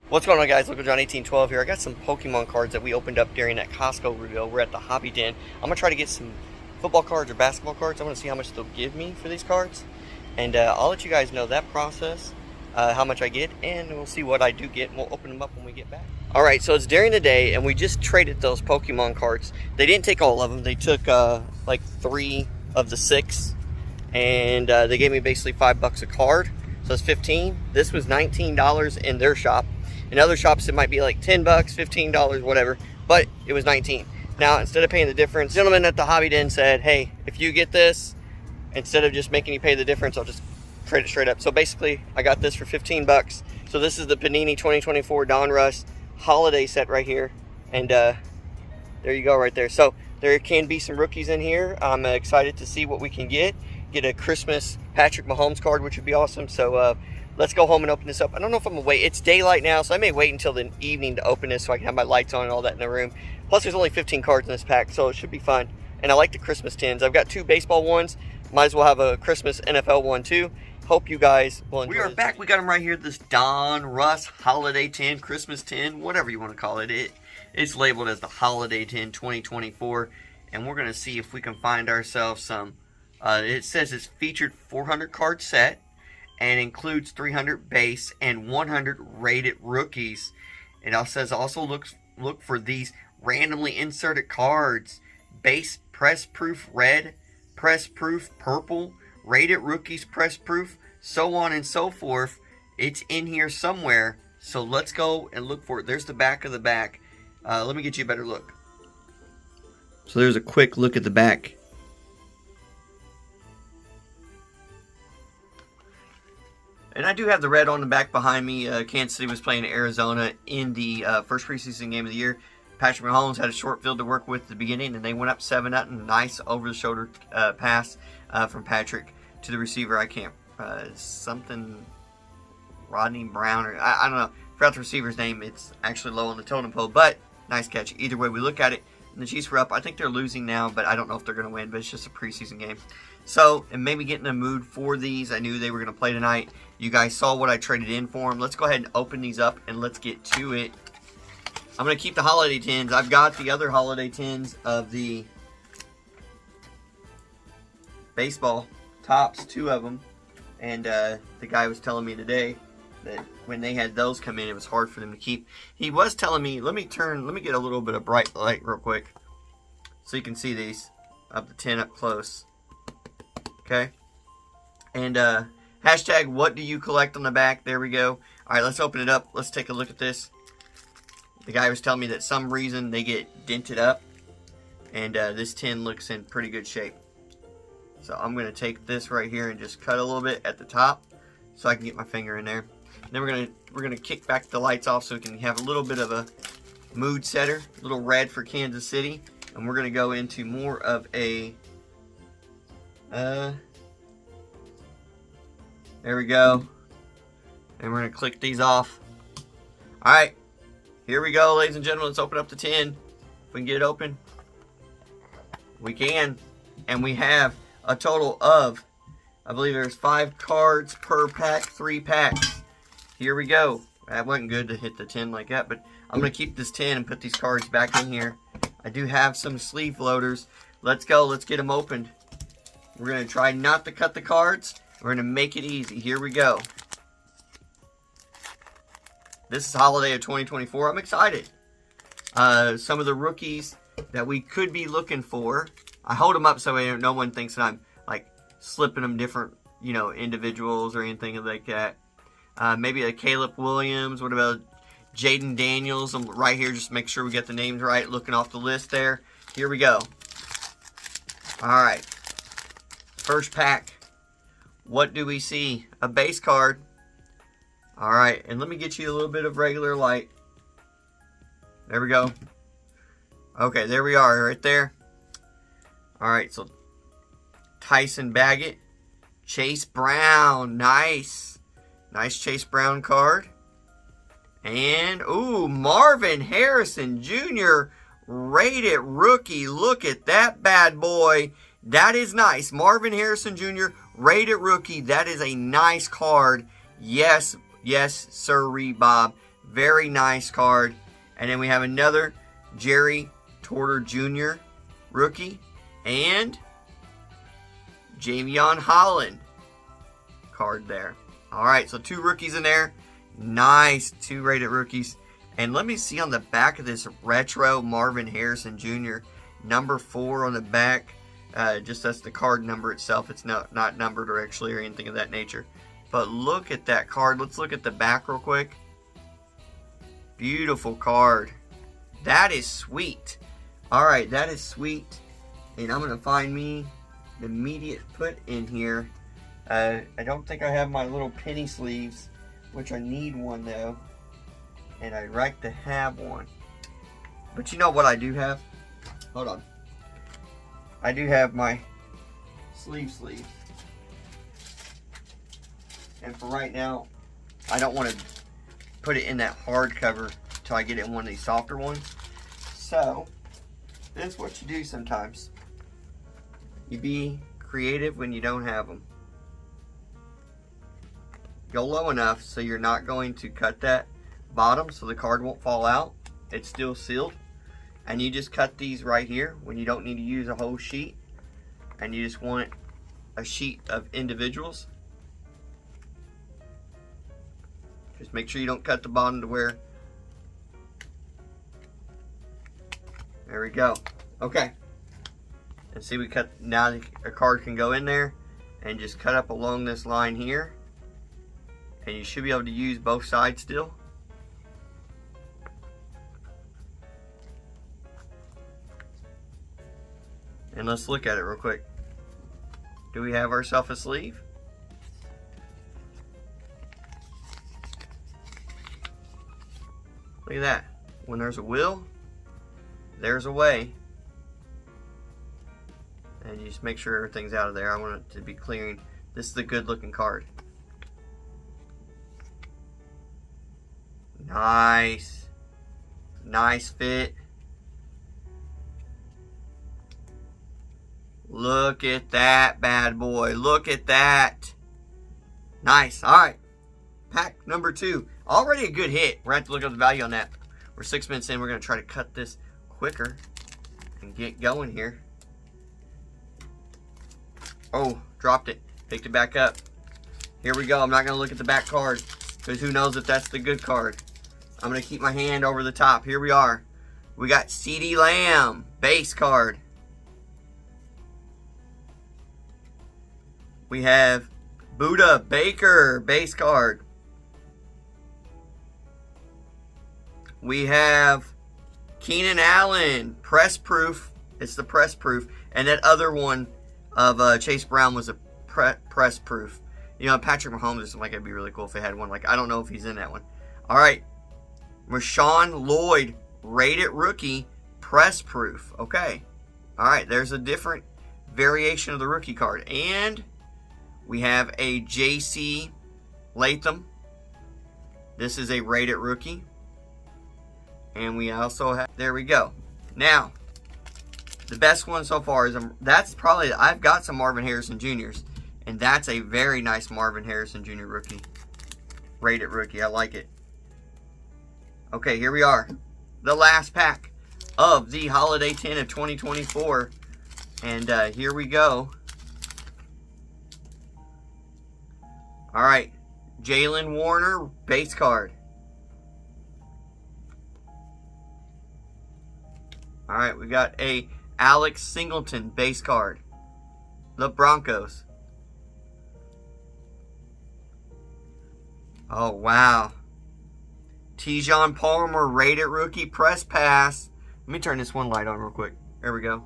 What's going on, guys? Local John 1812 here. I got some Pokemon cards that we opened up during that Costco reveal. We're at the Hobby Den. I'm going to try to get some football cards or basketball cards. I want to see how much they'll give me for these cards. And I'll let you guys know that process, how much I get, and we'll see what I do get, and we'll open them up when we get back. Alright, so it's during the day, and we just traded those Pokemon cards. They didn't take all of them. They took like 3 of the 6, and they gave me basically $5 a card. So it's $15. This was $19 in their shop. In other shops, it might be like $10, $15, whatever, but it was $19. Now, instead of paying the difference, the gentleman at the Hobby Den said, hey, if you get this, instead of just making you pay the difference, I'll just trade it straight up. So basically, I got this for $15. So this is the Panini 2024 Donruss Holiday set right here. And there you go right there. So there can be some rookies in here. I'm excited to see what we can get. Get a Christmas Patrick Mahomes card, which would be awesome. So let's go home and open this up. I don't know if I'm going to wait. It's daylight now, so I may wait until the evening to open this so I can have my lights on and all that in the room. Plus, there's only 15 cards in this pack, so it should be fun. And I like the Christmas tins. I've got 2 baseball ones. Might as well have a Christmas NFL one, too. Hope you guys will enjoy. We are back. We got them right here. This Donruss Holiday Tin, Christmas Tin, whatever you want to call it. It's labeled as the Holiday Tin 2024. And we're going to see if we can find ourselves some. It says it's featured 400 card set and includes 300 base and 100 rated rookies. It also says look for these randomly inserted cards: base press proof red, press proof purple, rated rookies press proof, so on and so forth. It's in here somewhere, so let's go and look for it. There's the back of the back. Let me get you a better look. So there's a quick look at the back. And I do have the red on the back behind me. Kansas City was playing Arizona in the first preseason game of the year. Patrick Mahomes had a short field to work with at the beginning, and they went up 7-0. Nice over-the-shoulder pass from Patrick to the receiver. I can't, something, Rodney Brown, or I don't know. Forgot the receiver's name. It's actually low on the totem pole, but nice catch. Either way we look at it, and the Chiefs were up. I think they're losing now, but I don't know if they're going to win, but it's just a preseason game. So, and maybe get in the mood for these. I knew they were going to play tonight. You guys saw what I traded in for them. Let's go ahead and open these up, and let's get to it. I'm going to keep the holiday tins. I've got the other holiday tins of the baseball tops, 2 of them. And the guy was telling me today that when they had those come in, it was hard for them to keep. He was telling me, let me get a little bit of bright light real quick so you can see these of the tin up close. Okay, and hashtag what do you collect on the back. There we go. All right, let's open it up. Let's take a look at this. The guy was telling me that some reason they get dented up, and this tin looks in pretty good shape. So I'm going to take this right here and just cut a little bit at the top so I can get my finger in there. And then we're gonna kick back the lights off so we can have a little bit of a mood setter, a little red for Kansas City, and we're going to go into more of a there we go. And we're going to click these off. Alright, here we go, ladies and gentlemen. Let's open up the tin. If we can get it open. We can. And we have a total of, I believe there's 5 cards per pack, 3 packs. Here we go. That wasn't good to hit the tin like that, but I'm going to keep this tin and put these cards back in here. I do have some sleeve loaders. Let's go. Let's get them opened. We're going to try not to cut the cards. We're going to make it easy. Here we go. This is holiday of 2024. I'm excited. Some of the rookies that we could be looking for. I hold them up so no one thinks that I'm like slipping them different, individuals or anything like that. Maybe a Caleb Williams. What about Jaden Daniels? I'm right here just to make sure we get the names right. Looking off the list there. Here we go. All right. First pack. What do we see? A base card. Alright, and let me get you a little bit of regular light. There we go. Okay, there we are, right there. Alright, so Tyson Baggett. Chase Brown. Nice. Nice Chase Brown card. And, ooh, Marvin Harrison Jr. Rated rookie. Look at that bad boy. That is nice. Marvin Harrison Jr., rated rookie. That is a nice card. Yes, sirree, Bob. Very nice card. And then we have another Jerry Torter Jr. rookie. And Javion Holland card there. Alright, so 2 rookies in there. Nice, 2 rated rookies. And let me see on the back of this retro Marvin Harrison Jr. Number 4 on the back. Just that's the card number itself. It's not numbered or actually or anything of that nature. But look at that card. Let's look at the back real quick. Beautiful card. That is sweet. Alright, that is sweet. And I'm going to find me the immediate put in here. I don't think I have my little penny sleeves, which I need one though. And I'd like to have one. But you know what I do have? Hold on. I do have my sleeves. And for right now, I don't want to put it in that hard cover until I get it in one of these softer ones. So, this is what you do sometimes. You be creative when you don't have them. Go low enough so you're not going to cut that bottom so the card won't fall out. It's still sealed. And you just cut these right here when you don't need to use a whole sheet. And you just want a sheet of individuals. Just make sure you don't cut the bottom to where. There we go. Okay. And see, we cut, now a card can go in there and just cut up along this line here. And you should be able to use both sides still. And let's look at it real quick. Do we have ourselves a sleeve? Look at that. When there's a will, there's a way. And you just make sure everything's out of there. I want it to be clearing. This is a good looking card. Nice. Nice fit. Look at that bad boy. Look at that. Nice. Alright. Pack number 2. Already a good hit. We're going to have to look at the value on that. We're 6 minutes in. We're going to try to cut this quicker and get going here. Oh, dropped it. Picked it back up. Here we go. I'm not going to look at the back card because who knows if that's the good card. I'm going to keep my hand over the top. Here we are. We got CeeDee Lamb base card. We have Buda Baker base card. We have Keenan Allen press proof. It's the press proof. And that other one of Chase Brown was a press proof. You know, Patrick Mahomes is like, it'd be really cool if they had one. Like, I don't know if he's in that one. All right. Marshawn Lloyd rated rookie press proof. Okay. All right. There's a different variation of the rookie card. And we have a J.C. Latham. This is a rated rookie. And we also have, there we go. Now, the best one so far is, that's probably, I've got some Marvin Harrison Jr.'s. And that's a very nice Marvin Harrison Jr. rookie. Rated rookie. I like it. Okay, here we are. The last pack of the Holiday Tin of 2024. And here we go. Alright. Jalen Warner base card. Alright, we got a Alex Singleton base card. The Broncos. Oh, wow. Tijon Palmer rated rookie press pass. Let me turn this one light on real quick. There we go.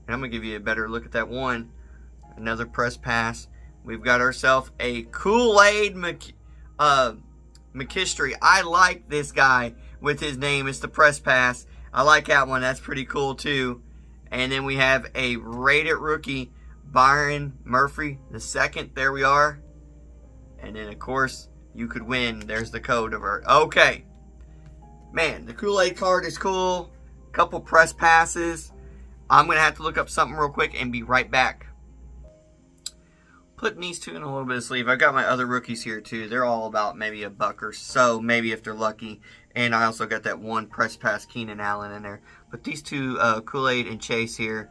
And I'm going to give you a better look at that one. Another press pass. We've got ourselves a Kool-Aid McKinstry. I like this guy with his name. It's the press pass. I like that one. That's pretty cool too. And then we have a rated rookie, Byron Murphy II. There we are. And then, of course, you could win. There's the code of our. Okay. Man, the Kool-Aid card is cool. Couple press passes. I'm going to have to look up something real quick and be right back. putting these two in a little bit of sleeve. I've got my other rookies here too. They're all about maybe $1 or so, maybe if they're lucky. And I also got that one press pass Keenan Allen in there. But these two, Kool-Aid and Chase here,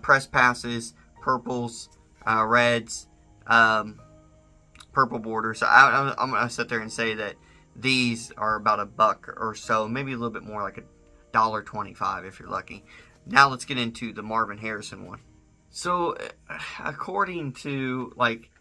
press passes, purples, reds, purple border. So I'm going to sit there and say that these are about $1 or so, maybe a little bit more, like $1.25 if you're lucky. Now let's get into the Marvin Harrison one. So according to like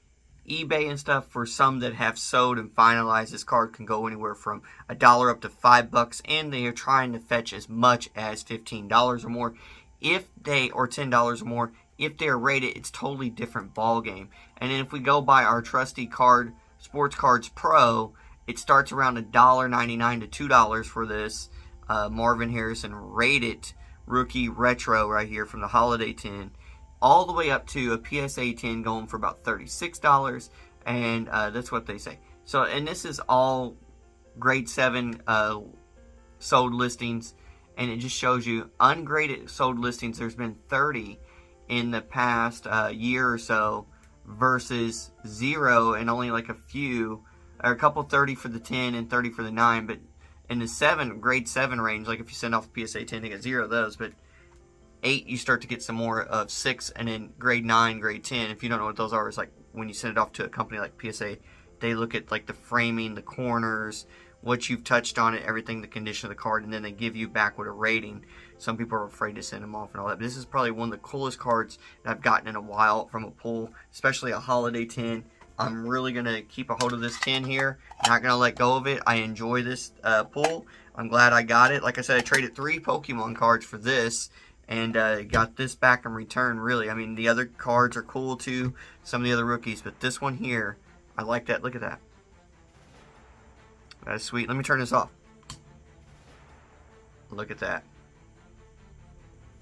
eBay and stuff, for some that have sold and finalized, this card can go anywhere from $1 up to $5, and they are trying to fetch as much as $15 or more. If they, or $10 or more, if they are rated, it's totally different ball game. And then if we go by our trusty card, Sports Cards Pro, it starts around $1.99 to $2 for this Marvin Harrison rated rookie retro right here from the Holiday Tin, all the way up to a PSA 10 going for about $36, and that's what they say. So, and this is all grade 7 sold listings, and it just shows you ungraded sold listings. There's been 30 in the past year or so versus 0 and only like a few, or a couple 30 for the 10 and 30 for the 9, but in the grade 7 range, like if you send off a PSA 10, they get 0 of those, but 8, you start to get some more of 6, and then grade 9, grade 10, if you don't know what those are, it's like when you send it off to a company like PSA, they look at like the framing, the corners, what you've touched on it, everything, the condition of the card, and then they give you back with a rating. Some people are afraid to send them off and all that, but this is probably one of the coolest cards that I've gotten in a while from a pull, especially a Holiday Tin. I'm really going to keep a hold of this tin here, not going to let go of it. I enjoy this pull. I'm glad I got it. Like I said, I traded 3 Pokemon cards for this, and got this back in return, really. I mean, the other cards are cool too, some of the other rookies, but this one here, I like that. Look at that. That's sweet. Let me turn this off. Look at that.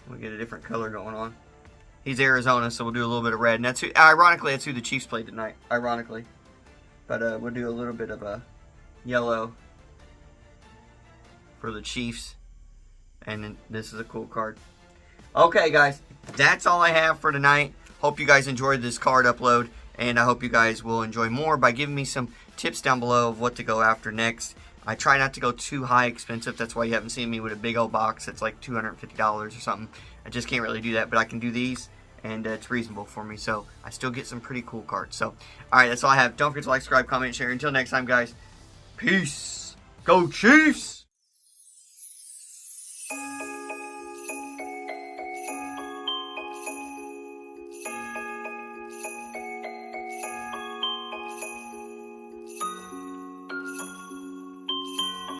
We'll get a different color going on. He's Arizona, so we'll do a little bit of red. And that's who, ironically, that's who the Chiefs played tonight. Ironically. But we'll do a little bit of a yellow for the Chiefs. And then this is a cool card. Okay, guys. That's all I have for tonight. Hope you guys enjoyed this card upload. And I hope you guys will enjoy more by giving me some tips down below of what to go after next. I try not to go too high expensive. That's why you haven't seen me with a big old box that's like $250 or something. I just can't really do that, but I can do these, and it's reasonable for me. So I still get some pretty cool cards. So, alright, that's all I have. Don't forget to like, subscribe, comment, share. Until next time, guys. Peace. Go Chiefs!